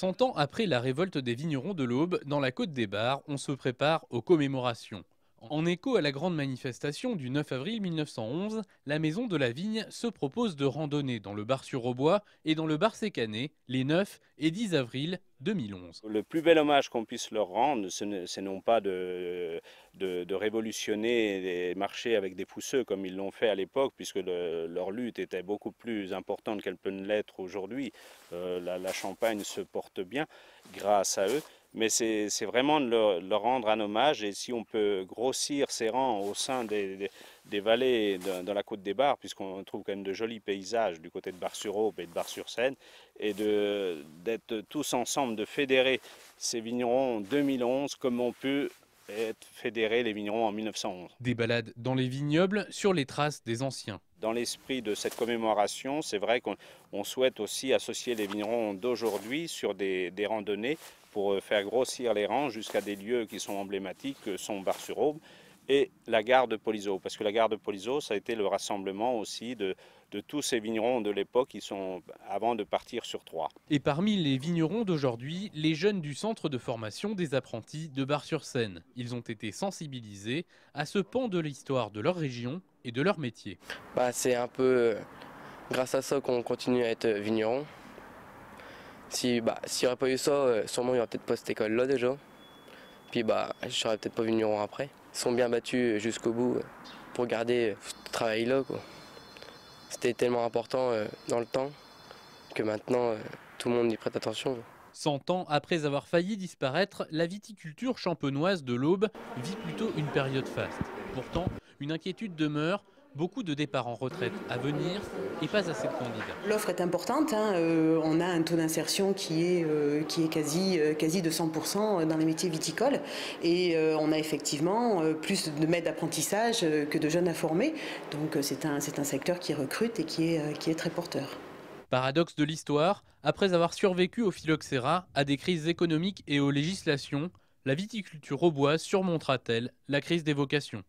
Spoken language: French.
100 ans après la révolte des vignerons de l'Aube, dans la Côte des Bars, on se prépare aux commémorations. En écho à la grande manifestation du 9 avril 1911, la Maison de la Vigne se propose de randonner dans le Bar-sur-Aubois et dans le Bar-Sécané les 9 et 10 avril 2011. Le plus bel hommage qu'on puisse leur rendre, c'est non pas de révolutionner les marchés avec des pousseux comme ils l'ont fait à l'époque, puisque leur lutte était beaucoup plus importante qu'elle peut l'être aujourd'hui. La Champagne se porte bien grâce à eux, mais c'est vraiment de leur rendre un hommage. Et si on peut grossir ces rangs au sein des vallées dans la Côte des Bars, puisqu'on trouve quand même de jolis paysages du côté de Bar-sur-Aube et de Bar-sur-Seine, et d'être tous ensemble, de fédérer ces vignerons en 2011 comme on peut être fédéré les vignerons en 1911. Des balades dans les vignobles sur les traces des anciens. Dans l'esprit de cette commémoration, c'est vrai qu'on souhaite aussi associer les vignerons d'aujourd'hui sur des randonnées pour faire grossir les rangs jusqu'à des lieux qui sont emblématiques, que sont Bar-sur-Aube et la gare de Polizeau. Parce que la gare de Polizeau, ça a été le rassemblement aussi de tous ces vignerons de l'époque qui sont avant de partir sur Troyes. Et parmi les vignerons d'aujourd'hui, les jeunes du centre de formation des apprentis de Bar-sur-Seine. Ils ont été sensibilisés à ce pan de l'histoire de leur région et de leur métier. C'est un peu grâce à ça qu'on continue à être vigneron. S'il n'y aurait pas eu ça, sûrement il n'y aurait peut-être pas cette école-là déjà. Puis je serais peut-être pas vigneron après. Ils sont bien battus jusqu'au bout pour garder ce travail-là, quoi. C'était tellement important dans le temps que maintenant tout le monde y prête attention. 100 ans après avoir failli disparaître, la viticulture champenoise de l'Aube vit plutôt une période faste. Pourtant, une inquiétude demeure, beaucoup de départs en retraite à venir et pas assez de candidats. L'offre est importante, on a un taux d'insertion qui est quasi de 100% dans les métiers viticoles et on a effectivement plus de maîtres d'apprentissage que de jeunes à former. Donc c'est un secteur qui recrute et qui est très porteur. Paradoxe de l'histoire, après avoir survécu au phylloxéra, à des crises économiques et aux législations, la viticulture auboise surmontera-t-elle la crise des vocations ?